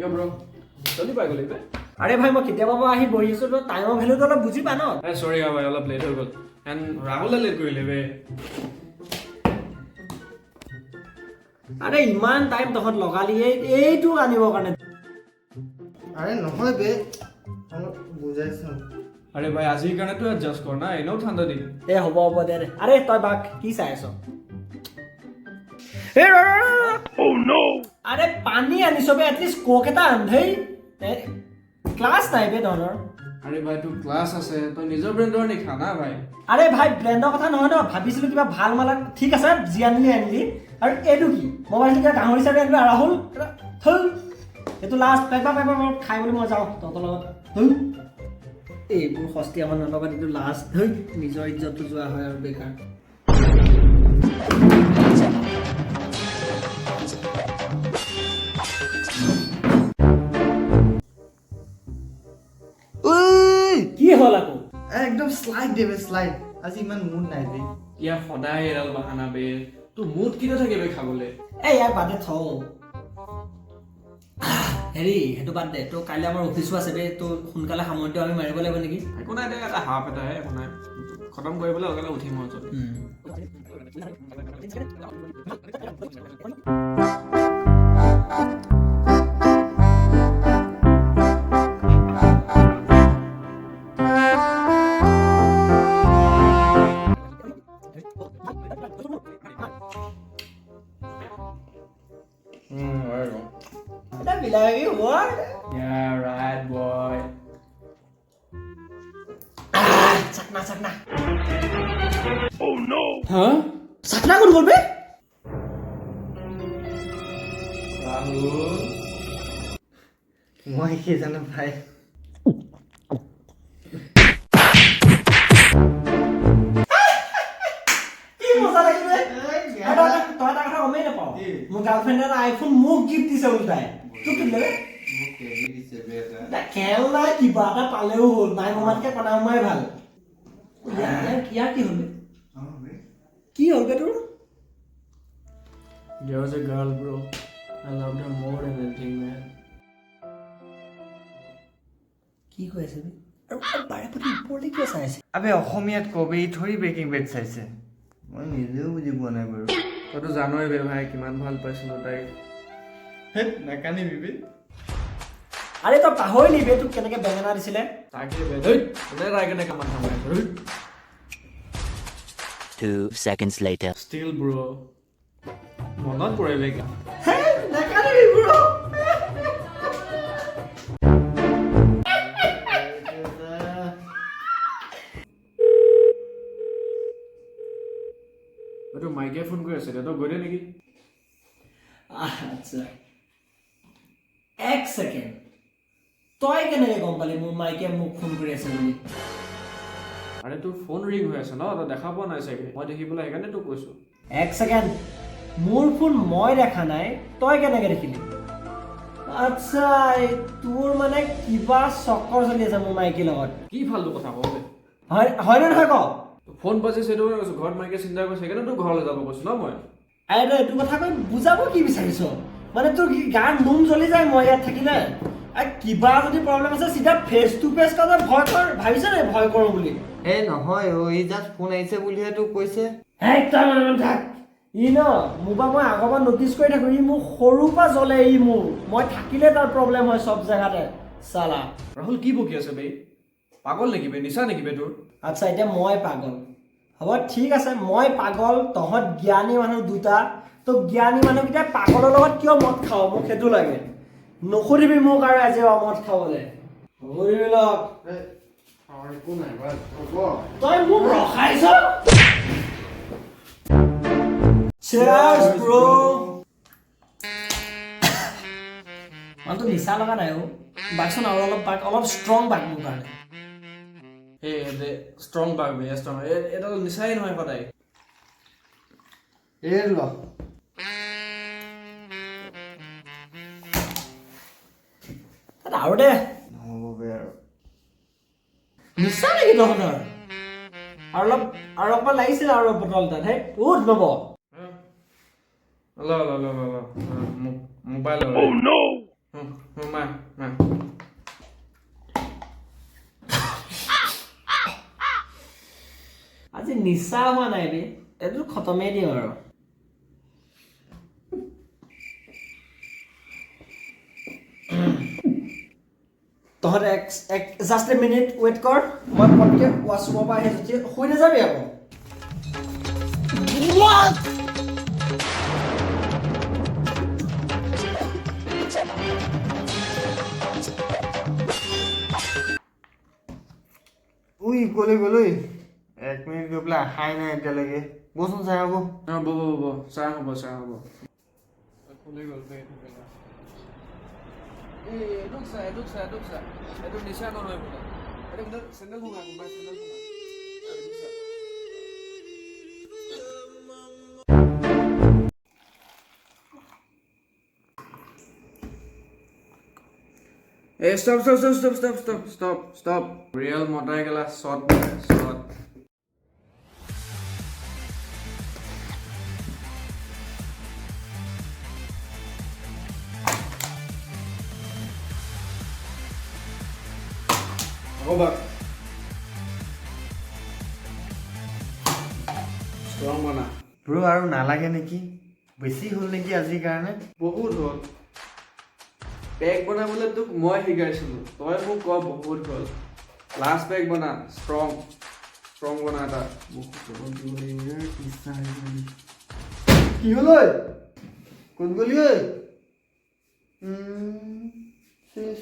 Yo bro, jodi pai goli be. Are bhai, মই কেতিয়াবা আহি বহি আছো তো টাইমৰ ভ্যালু তো অলপ বুজি পা ন। Sorry bhai, অলপ late হৈ গল. And Rahul late কৰিলে be. আৰে ইমান টাইম তহত লগালি এইটো আনিবৰ কাৰণে। আৰে নহয় বে অলপ বুজাইছো আৰে ভাই আজিৰ কাৰণে তো এডজাস্ট কৰ না এনেও ঠাণ্ডা দিন হ'ব দে আরে তই বাক কি চাই আছ ও নো আরে পানী আনিছ বে এটলিষ্ট কোক এটা আন্ধেই ক্লাছ নাই বে ধনৰ আৰে ভাই তো ক্লাছ আছে তো নিজৰ ব্ৰেণ্ডৰ নি খানা ভাই আৰে ভাই ব্ৰেণ্ডৰ কথা নহয় ন ভাবিছিলো কিবা ভাল মালা ঠিক আছে জিয়ানলি আনিলি আৰু এটো কি মোবাইলটো গাহৰি চাবি আনিবা ৰাহুল থল এটো লাষ্ট পেপা খাই বুলি মই যাওঁ তহঁতৰ লগত এইবোৰ সস্তি আমাৰ নলগত এইটো লাষ্ট নিজৰ ইজ্জতটো যোৱা হয় আৰু বেকাৰ কি হল আকৌ একদম স্লাইড দেবে স্লাইড আজি ইমান মুড নাই বে ইয়া সদায় এৰাল বাহানা বে তো মুড কি থাকে বে খাবলে এই ইয়াৰ বাদে থ হেৰি হেতু বাদ দে তো কাইলে আমাৰ অফিসো আছে বে তো সোনকালে সামৰিটো আমি মাৰিব লাগিব নেকি একো নাই দে এটা হাফ এটা হে একো নাই খতম কৰিবলৈ লগালে উঠিম মই চল That be like you, what? Yeah, right, boy. Sakna. Oh no. Huh? Sakna kod bolbe? Rahul. মই কি জানো ভাই কি মজা লাগিলে তই এটা কথা গমেই নাপাও মোৰ গাৰ্লফ্ৰেণ্ডৰ আইফোন মোক গিফ্ট দিছে উল্টাই তোক কি দিলে মোক কেবি দিছে বে এটা খেল নাই কিবা এটা পালেও হ'ল নাই মমাতকে কনা মই ভাল ইয়াৰ কি হ'ল কি হ'ল বে তোৰ There was a girl, bro. I loved her more than anything, man. কি কৈ আছে বে আৰু বাৰে প্ৰতি ওপৰতে কিয় চাই আছে আবে অসমীয়াত কবি থৰি ব্ৰেকিং বেড চাইছে মই নিজেও বুজি পোৱা নাই বাৰু তইতো জানই বে ভাই কিমান ভাল পাইছিলো তাইক হেট নাকানি বিবি আৰে তই পাহৰিলি বে তোক কেনেকে বেঙেনা দিছিলে তাকে বে দেই ওলাই ৰাই কেনে কামান থামাই 2 seconds later. Still, bro. মনত পৰে বে হে নাকানিবি ব্ৰো তো মাইকে ফোন কৰি আছে তো গৰে নেকি আচ্ছা এক সেকেন্ড তই কেনেকে গম পালি মোৰ মাইকে মোক ফোন কৰি আছে বুলি আৰে তোৰ ফোন ৰিং হৈ আছে ন তই দেখা পোৱা নাই চাগে মই দেখি পেলাই সেইকাৰণে তোক কৈছো এক সেকেন্ড মোৰ ফোন মই দেখা নাই তই কেনেকে দেখিলি আচ্ছা তোৰ মানে কিবা চক্কৰ চলি আছে মোৰ মাইকেৰ লগত কি ফালতু কথা কওঁ হয় নে নহয় ক ফোন বাজিছে সেইটো কৈছো ঘৰত মাইকে চিন্তা কৰিছে সেইকাৰণে তোৰ ঘৰলৈ যাব কৈছো ন মই আৰে এইটো কথা কৈ বুজাব কি বিচাৰিছ মানে তোৰ গাৰ নোম জ্বলি যায় মই ইয়াত থাকিলে কিবা যদি প্ৰব্লেম আছে চিধা ফেচ টু ফেচ কথা ভয় কৰ ভাবিছ নে ভয় কৰোঁ বুলি এ নহয় ও ই জাস্ট ফোন আহিছে বুলিহে তোক কৈছে একদম মানে থাক ই ন মোৰ পৰা মই আগৰবাৰ নটিচ কৰি থাকোঁ ই মোক সৰুৰ পৰা জ্বলে ই মোৰ মই থাকিলে তাৰ প্ৰব্লেম হয় চব জেগাতে চালা ৰাহুল কি বকি আছে বে পাগল নেকি বে নিচা নেকি বে তোৰ আচ্ছা এতিয়া মই পাগল হ'ব ঠিক আছে মই পাগল তহঁত জ্ঞানী মানুহ দুটা তো জ্ঞানী মানুহকেইটা পাগলৰ লগত কিয় মদ খাওঁ মোক সেইটো লাগে নকৰিবি মোক আৰু আজি মদ খাবলৈ নকৰিবি লগ একো নাই বাস হ'ব তই মোক ৰখাইছ Cheers, bro. Man to nisa laga nahi ho. Bakson aur olop strong back mu karne. Hey, the strong back be strong. Eta to nisai nohoy kodai. এৰ ল Tada aur de. নহ'ব বে আৰু Nisa nahi dohnar. Aur লাগিছিল আৰু bottle তাত হে উঠ নব ল মোবাইল oh no মা আজি নিচা হোৱা নাই বে এইটো খতমেই দিম আৰু তহঁতে জাষ্ট এ মিনিট ৱেইট কৰ মই পটকে ৱাছৰুমৰ পৰা আহি যদি শুই নাযাবি আকৌ উই কলৈ গ'ল ঐ 1 মিনিট গৈ পেলাই আহাই নাই এতিয়ালৈকে বচোন চাই হ'ব ব'ব চাহ হ'ব খুলি গ'ল এইটোক চা এইটো নিচা নহয় বোলে এইটো চেণ্ডেল ভঙা কোনোবাই চেণ্ডেল ভঙা Hey, stop. Real motor gala shot. Over. Strong bana. Bro আৰু নালাগে নেকি বেছি হ'ল নেকি আজিৰ কাৰণে বহুত হ'ল পেক বনাবলৈ তোক মই শিকাইছিলো তই মোক ক বহুত হ'ল লাষ্ট পেক বনা ষ্ট্ৰং বনা এটা কি হ'ল ঐ ক'ত গ'লি ঐ শেষ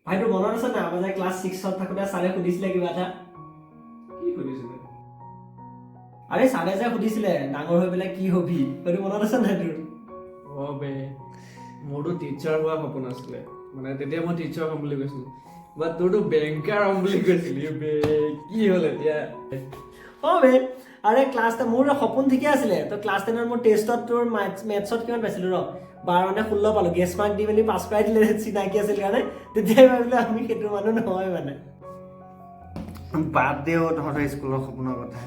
ভাইটো মনত আছে না আমাৰ যে ক্লাছ 6ত থাকোতে ছাৰে সুধিছিলে কিবা এটা কি সুধিছিলে আৰে ছাৰে যে সুধিছিলে ডাঙৰ হৈ পেলাই কি হবি সেইটো মনত আছে নাই তোৰ বে মোৰতো টিচাৰ হোৱা সপোন আছিলে মানে তেতিয়া মই টিচাৰ হ'ম বুলি কৈছিলো বাট তোৰতো বেংকাৰ হ'ম বুলি কৈছিলি বে কি হ'ল এতিয়া বে আৰে ক্লাছ মোৰ সপোন ঠিকে আছিলে তো ক্লাছ 10ৰ মোৰ টেষ্টত তোৰ মেথছত কিমান পাইছিলো ৰ 12 নে 16 পালো গেছ মাৰ্ক দি মেলি পাছ কৰাই দিলে চিনাকি আছিল কাৰণে তেতিয়াই ভাবিলো আমি সেইটো মানুহ নহয় মানে বাদ দে তহঁতৰ স্কুলৰ সপোনৰ কথা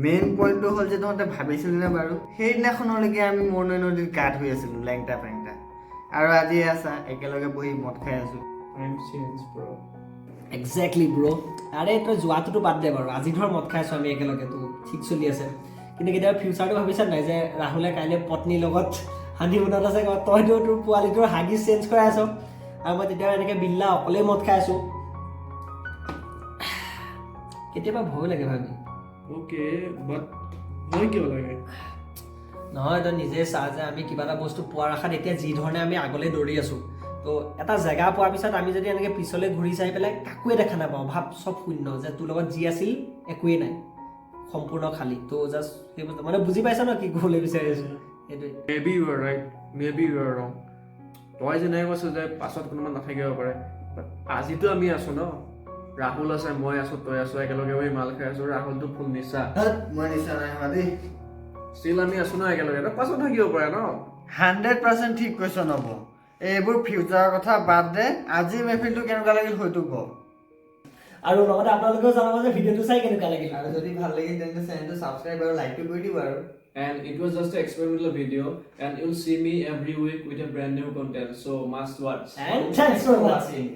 মেইন পইণ্টটো হ'ল যে তহঁতে ভাবিছিলি নে বাৰু সেইদিনাখনলৈকে আমি মৰণৈ নদীত গা ধুই আছিলোঁ লেংটা পেংটা আৰু আজি আছা একেলগে বহি মদ খাই আছোঁ একজেক্টলি ব্ৰ আৰে তই যোৱাটোতো বাদ দে বাৰু আজি ধৰ মদ খাই আছো আমি একেলগে তো ঠিক চলি আছে কিন্তু কেতিয়াবা ফিউচাৰটো ভাবিছা নাই যে ৰাহুলে কাইলৈ পত্নীৰ লগত হানিমুনত আছে তইতো তোৰ পোৱালিটোৰ হাগিছ চেঞ্জ কৰাই আছ আৰু মই তেতিয়া এনেকৈ বিল্লা অকলেই মদ খাই আছো কেতিয়াবা ভয় লাগে ভাবি অ'কে বাট মই কিয় লাগে নহয় তই নিজে চা যে আমি কিবা এটা বস্তু পোৱাৰ আশাত এতিয়া যি ধৰণে আমি আগলৈ দৌৰি আছো তো এটা জেগা পোৱাৰ পিছত আমি যদি এনেকৈ পিছলৈ ঘূৰি চাই পেলাই কাকোৱে দেখা নাপাওঁ ভাব চব শূন্য যে তোৰ লগত যি আছিল একোৱেই নাই সম্পূৰ্ণ খালী তো জাষ্ট সেই বস্তু মানে বুজি পাইছ ন কি ক'বলৈ বিচাৰি আছো সেইটোৱে maybe you are right maybe you are wrong তই যেনেকৈ কৈছ যে পাছত কোনোবা নাথাকিব পাৰে বাট আজিতো আমি আছো ন ৰাহুল আছে মই আছো তই আছো একেলগে বহি মাল খাই আছো ৰাহুলটো ফুল নিচা মই নিচা নাই হোৱা দেই ষ্টিল আমি আছো ন একেলগে পাছত থাকিব পাৰে ন 100% ঠিক কৈছ নব এইবোৰ ফিউচাৰৰ কথা বাদ দে আজি মেহফিলটো কেনেকুৱা লাগিল হয়তো ক আৰু লগতে আপোনালোকেও জনাব যে ভিডিঅ'টো চাই কেনেকুৱা লাগিল আৰু যদি ভাল লাগিল তেন্তে চেনেলটো ছাবস্ক্ৰাইব আৰু লাইকটো কৰি দিব আৰু and it was just an experimental video and you'll see me every week with a brand new content so must watch and thanks for watching